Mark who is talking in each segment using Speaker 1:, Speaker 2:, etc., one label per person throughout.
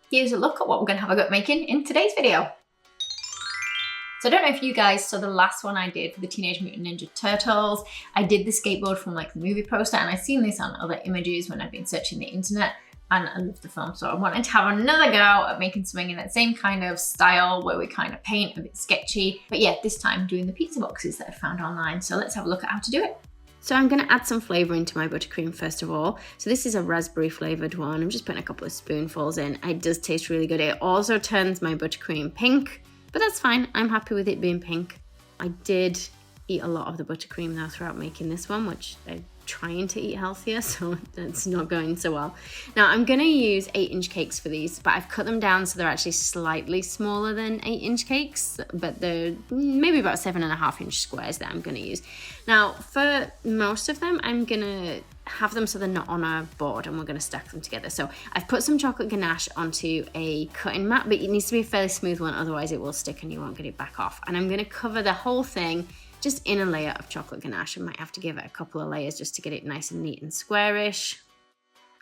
Speaker 1: here's a look at what we're going to have a go at making in today's video. So I don't know if you guys saw the last one I did for the Teenage Mutant Ninja Turtles. I did the skateboard from like the movie poster, and I've seen this on other images when I've been searching the internet, and I love the film. So I wanted to have another go at making something in that same kind of style where we kind of paint a bit sketchy. But yeah, this time doing the pizza boxes that I found online. So let's have a look at how to do it.
Speaker 2: So I'm going to add some flavour into my buttercream first of all. So this is a raspberry flavoured one. I'm just putting a couple of spoonfuls in. It does taste really good. It also turns my buttercream pink, but that's fine. I'm happy with it being pink. I did eat a lot of the buttercream though throughout making this one, which I'm trying to eat healthier, so that's not going so well. Now I'm going to use 8-inch cakes for these, but I've cut them down so they're actually slightly smaller than 8-inch cakes, but they're maybe about 7.5-inch squares that I'm going to use. Now for most of them, I'm going to have them so they're not on a board, and we're going to stack them together. So I've put some chocolate ganache onto a cutting mat, but it needs to be a fairly smooth one, otherwise it will stick and you won't get it back off. And I'm going to cover the whole thing just in a layer of chocolate ganache. I might have to give it a couple of layers just to get it nice and neat and squarish.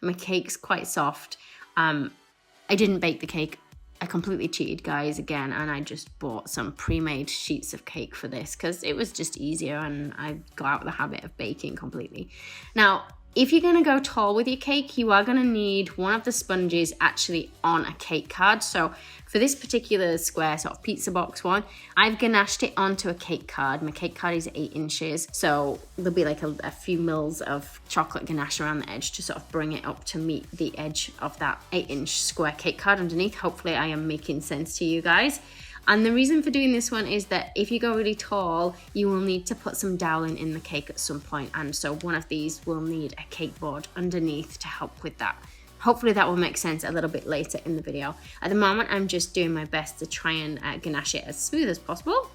Speaker 2: My cake's quite soft. I didn't bake the cake. I completely cheated, guys, again, and I just bought some pre-made sheets of cake for this because it was just easier and I got out of the habit of baking completely. Now, if you're going to go tall with your cake, you are going to need one of the sponges actually on a cake card. So for this particular square sort of pizza box one, I've ganached it onto a cake card. My cake card is 8 inches, so there'll be like a few mils of chocolate ganache around the edge to sort of bring it up to meet the edge of that 8-inch square cake card underneath. Hopefully I am making sense to you guys. And the reason for doing this one is that if you go really tall, you will need to put some doweling in the cake at some point. And so one of these will need a cake board underneath to help with that. Hopefully that will make sense a little bit later in the video. At the moment, I'm just doing my best to try and ganache it as smooth as possible.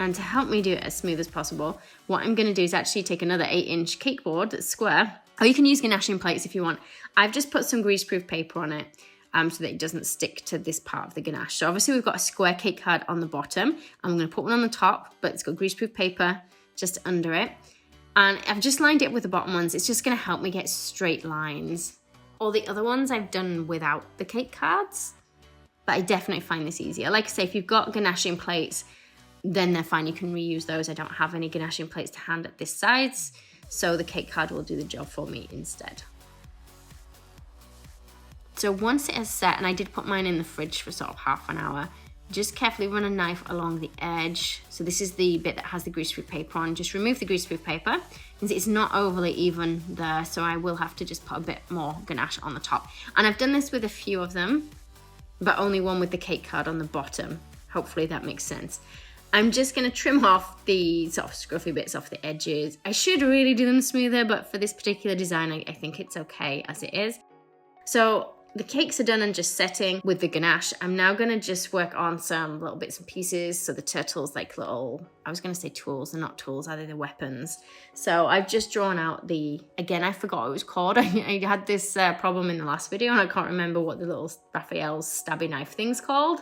Speaker 2: And to help me do it as smooth as possible, what I'm going to do is actually take another 8-inch cake board that's square, or you can use ganaching plates if you want. I've just put some greaseproof paper on it, so that it doesn't stick to this part of the ganache. So obviously we've got a square cake card on the bottom. I'm going to put one on the top, but it's got greaseproof paper just under it. And I've just lined it with the bottom ones. It's just going to help me get straight lines. All the other ones I've done without the cake cards, but I definitely find this easier. Like I say, if you've got ganaching plates, then they're fine. You can reuse those. I don't have any ganaching plates to hand at this size, so the cake card will do the job for me instead. So once it has set, and I did put mine in the fridge for sort of half an hour, just carefully run a knife along the edge. So this is the bit that has the greaseproof paper on. Just remove the greaseproof paper. It's not overly even there, so I will have to just put a bit more ganache on the top. And I've done this with a few of them, but only one with the cake card on the bottom. Hopefully that makes sense. I'm just going to trim off the sort of scruffy bits off the edges. I should really do them smoother, but for this particular design, I think it's okay as it is. So the cakes are done and just setting with the ganache. I'm now going to just work on some little bits and pieces. So the turtles, like little, I was going to say tools, they're not tools, are they? They're weapons. So I've just drawn out again, I forgot what it was called. I had this problem in the last video and I can't remember what the little Raphael's stabby knife thing's called.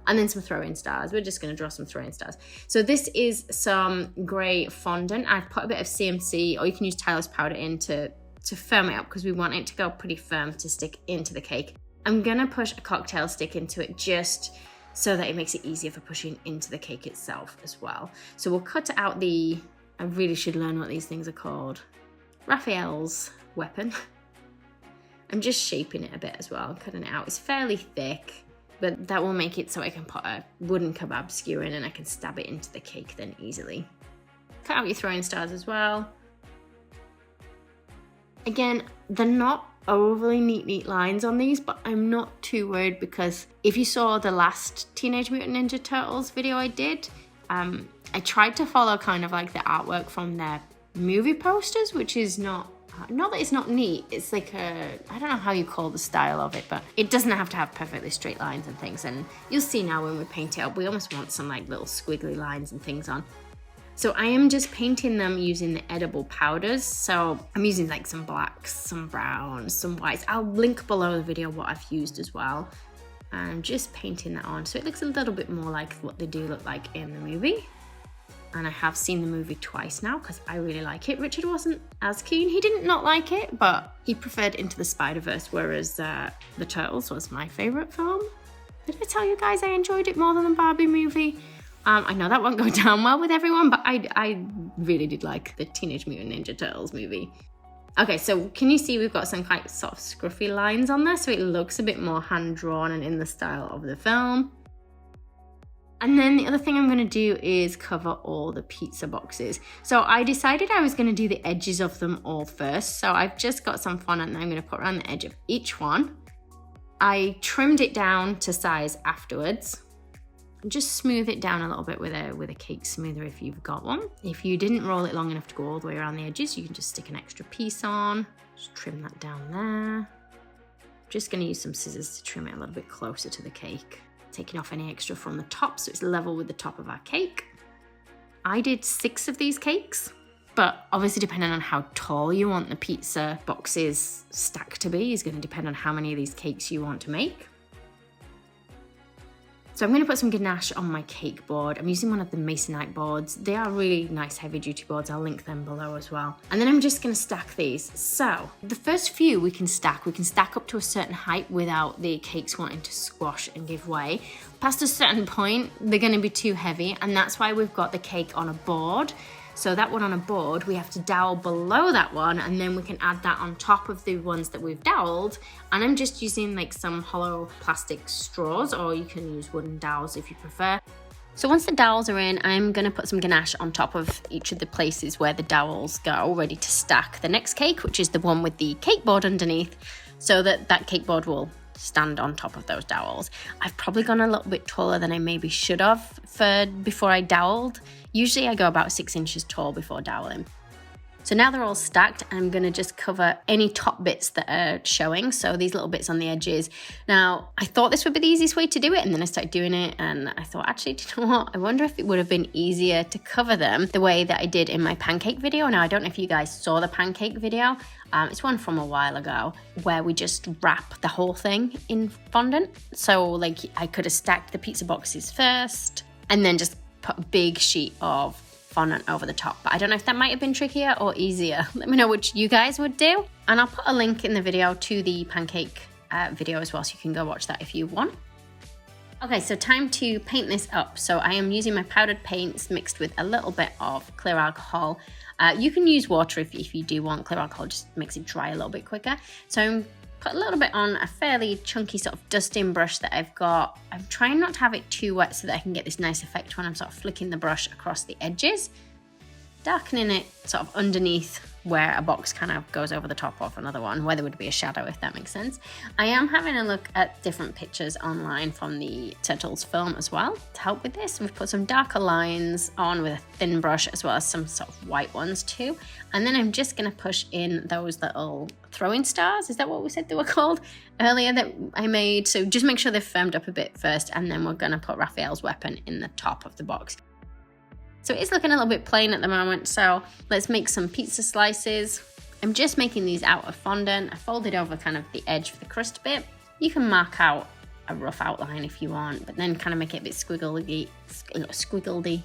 Speaker 2: And then some throwing stars. We're just going to draw some throwing stars. So this is some grey fondant. I've put a bit of CMC, or you can use stylist powder in to firm it up because we want it to go pretty firm to stick into the cake. I'm gonna push a cocktail stick into it just so that it makes it easier for pushing into the cake itself as well. So we'll cut out I really should learn what these things are called. Raphael's weapon. I'm just shaping it a bit as well, cutting it out. It's fairly thick, but that will make it so I can put a wooden kebab skewer in and I can stab it into the cake then easily. Cut out your throwing stars as well. Again, they're not overly neat lines on these, but I'm not too worried because if you saw the last Teenage Mutant Ninja Turtles video I did, I tried to follow kind of like the artwork from their movie posters, which is not that it's not neat, it's like I don't know how you call the style of it, but it doesn't have to have perfectly straight lines and things. And you'll see now when we paint it up, we almost want some like little squiggly lines and things on. So I am just painting them using the edible powders. So I'm using like some blacks, some browns, some whites. I'll link below the video what I've used as well. I'm just painting that on so it looks a little bit more like what they do look like in the movie. and I have seen the movie twice now because I really like it. Richard wasn't as keen. He didn't not like it, but he preferred Into the Spider-Verse, whereas The Turtles was my favourite film. Did I tell you guys I enjoyed it more than the Barbie movie? I know that won't go down well with everyone, but I really did like the Teenage Mutant Ninja Turtles movie. Okay, so can you see we've got some quite sort of scruffy lines on there, so it looks a bit more hand-drawn and in the style of the film. And then the other thing I'm going to do is cover all the pizza boxes. So I decided I was going to do the edges of them all first. So I've just got some fondant that I'm going to put around the edge of each one. I trimmed it down to size afterwards. Just smooth it down a little bit with a cake smoother if you've got one. If you didn't roll it long enough to go all the way around the edges, you can just stick an extra piece on. Just trim that down there. Just going to use some scissors to trim it a little bit closer to the cake, taking off any extra from the top so it's level with the top of our cake. I did 6 of these cakes, but obviously depending on how tall you want the pizza boxes stacked to be is going to depend on how many of these cakes you want to make. So I'm going to put some ganache on my cake board. I'm using one of the Masonite boards. They are really nice heavy duty boards. I'll link them below as well. And then I'm just going to stack these. So the first few we can stack up to a certain height without the cakes wanting to squash and give way. Past a certain point, they're going to be too heavy, and that's why we've got the cake on a board. So that one on a board, we have to dowel below that one, and then we can add that on top of the ones that we've doweled. And I'm just using like some hollow plastic straws, or you can use wooden dowels if you prefer. So once the dowels are in, I'm gonna put some ganache on top of each of the places where the dowels go, ready to stack the next cake, which is the one with the cake board underneath, so that that cake board will stand on top of those dowels. I've probably gone a little bit taller than I maybe should have before I doweled. Usually I go about 6 inches tall before doweling. So now they're all stacked, I'm gonna just cover any top bits that are showing. So these little bits on the edges. Now, I thought this would be the easiest way to do it, and then I started doing it, and I thought, actually, do you know what? I wonder if it would have been easier to cover them the way that I did in my pancake video. Now, I don't know if you guys saw the pancake video. It's one from a while ago where we just wrap the whole thing in fondant. So like I could have stacked the pizza boxes first and then just put a big sheet of fondant over the top. But I don't know if that might have been trickier or easier. Let me know which you guys would do. And I'll put a link in the video to the pancake video as well, so you can go watch that if you want. Okay, so time to paint this up. So I am using my powdered paints mixed with a little bit of clear alcohol. You can use water if you do want. Clear alcohol just makes it dry a little bit quicker. So I'm put a little bit on a fairly chunky sort of dusting brush that I've got. I'm trying not to have it too wet so that I can get this nice effect when I'm sort of flicking the brush across the edges. Darkening it sort of underneath where a box kind of goes over the top of another one, where there would be a shadow, if that makes sense. I am having a look at different pictures online from the Turtles film as well to help with this. We've put some darker lines on with a thin brush, as well as some sort of white ones too. And then I'm just gonna push in those little throwing stars. Is that what we said they were called earlier that I made? So just make sure they're firmed up a bit first, and then we're gonna put Raphael's weapon in the top of the box. So it's looking a little bit plain at the moment, so let's make some pizza slices. I'm just making these out of fondant. I folded over kind of the edge for the crust bit. You can mark out a rough outline if you want, but then kind of make it a bit squiggledy,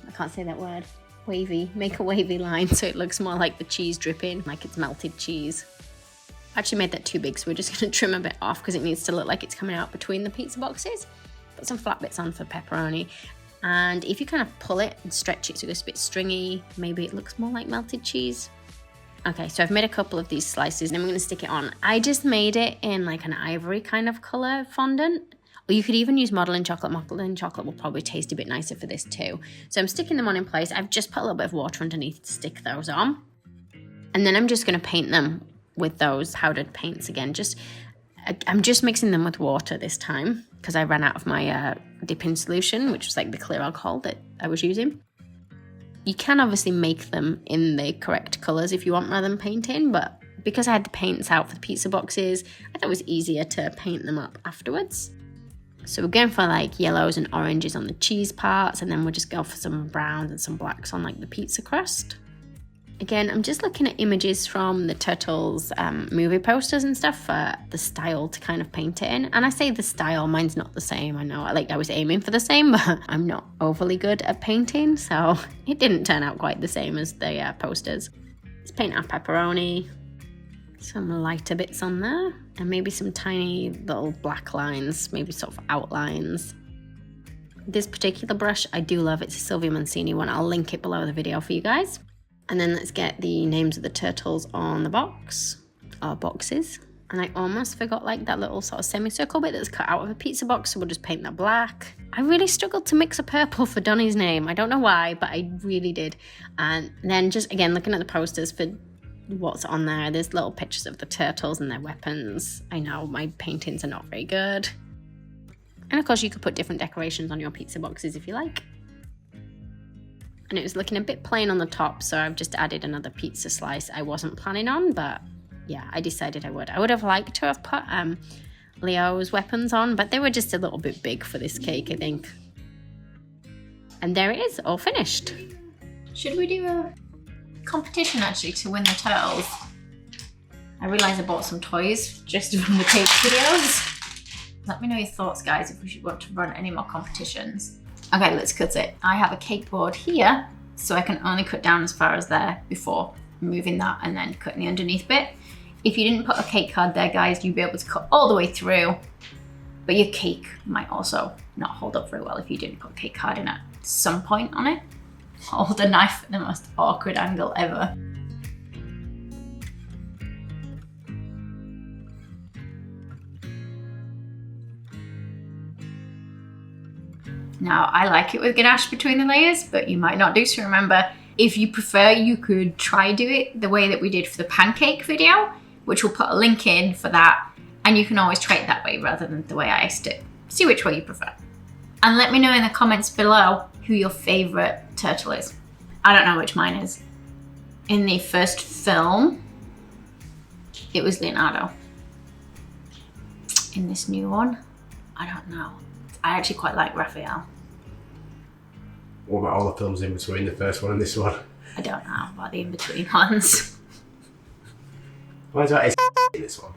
Speaker 2: I can't say that word, wavy. Make a wavy line so it looks more like the cheese dripping, like it's melted cheese. I actually made that too big, so we're just gonna trim a bit off because it needs to look like it's coming out between the pizza boxes. Put some flat bits on for pepperoni. And if you kind of pull it and stretch it so it's a bit stringy, maybe it looks more like melted cheese. Okay, so I've made a couple of these slices and I'm going to stick it on. I just made it in like an ivory kind of colour fondant. Or you could even use modeling chocolate. Modeling chocolate will probably taste a bit nicer for this too. So I'm sticking them on in place. I've just put a little bit of water underneath to stick those on. And then I'm just going to paint them with those powdered paints again. I'm just mixing them with water this time because I ran out of my dipping solution, which was like the clear alcohol that I was using. You can obviously make them in the correct colours if you want rather than painting, but because I had the paints out for the pizza boxes, I thought it was easier to paint them up afterwards. So we're going for like yellows and oranges on the cheese parts, and then we'll just go for some browns and some blacks on like the pizza crust. Again, I'm just looking at images from the Turtles movie posters and stuff for the style to kind of paint it in. And I say the style, mine's not the same. I know, I was aiming for the same, but I'm not overly good at painting, so it didn't turn out quite the same as the posters. Let's paint our pepperoni. Some lighter bits on there, and maybe some tiny little black lines, maybe sort of outlines. This particular brush, I do love. It's a Silvia Mancini one. I'll link it below the video for you guys. And then let's get the names of the turtles on the box, or boxes. And I almost forgot like that little sort of semicircle bit that's cut out of a pizza box, so we'll just paint that black. I really struggled to mix a purple for Donnie's name. I don't know why, but I really did. And then just, again, looking at the posters for what's on there, there's little pictures of the turtles and their weapons. I know my paintings are not very good. And of course you could put different decorations on your pizza boxes if you like. And it was looking a bit plain on the top, so I've just added another pizza slice I wasn't planning on, but yeah, I decided I would. I would have liked to have put Leo's weapons on, but they were just a little bit big for this cake, I think. And there it is, all finished.
Speaker 1: Should we do a competition actually to win the turtles? I realised I bought some toys just from the cake videos. Let me know your thoughts, guys, if we should want to run any more competitions. Okay, let's cut it. I have a cake board here, so I can only cut down as far as there before moving that and then cutting the underneath bit. If you didn't put a cake card there, guys, you'd be able to cut all the way through, but your cake might also not hold up very well if you didn't put a cake card in at some point on it. Hold the knife at the most awkward angle ever. Now, I like it with ganache between the layers, but you might not do, so remember, if you prefer, you could try do it the way that we did for the pancake video, which we'll put a link in for that, and you can always try it that way rather than the way I iced it. See which way you prefer. And let me know in the comments below who your favourite turtle is. I don't know which mine is. In the first film, it was Leonardo. In this new one, I don't know. I actually quite like Raphael.
Speaker 3: What about all the films in between the first one and this one?
Speaker 1: I don't know about the in-between ones.
Speaker 3: Why is that in this one?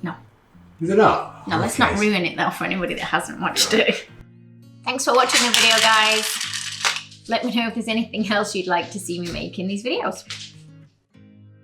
Speaker 1: No.
Speaker 3: Is it not?
Speaker 1: No, let's not ruin it though for anybody that hasn't watched it. Thanks for watching the video, guys. Let me know if there's anything else you'd like to see me make in these videos.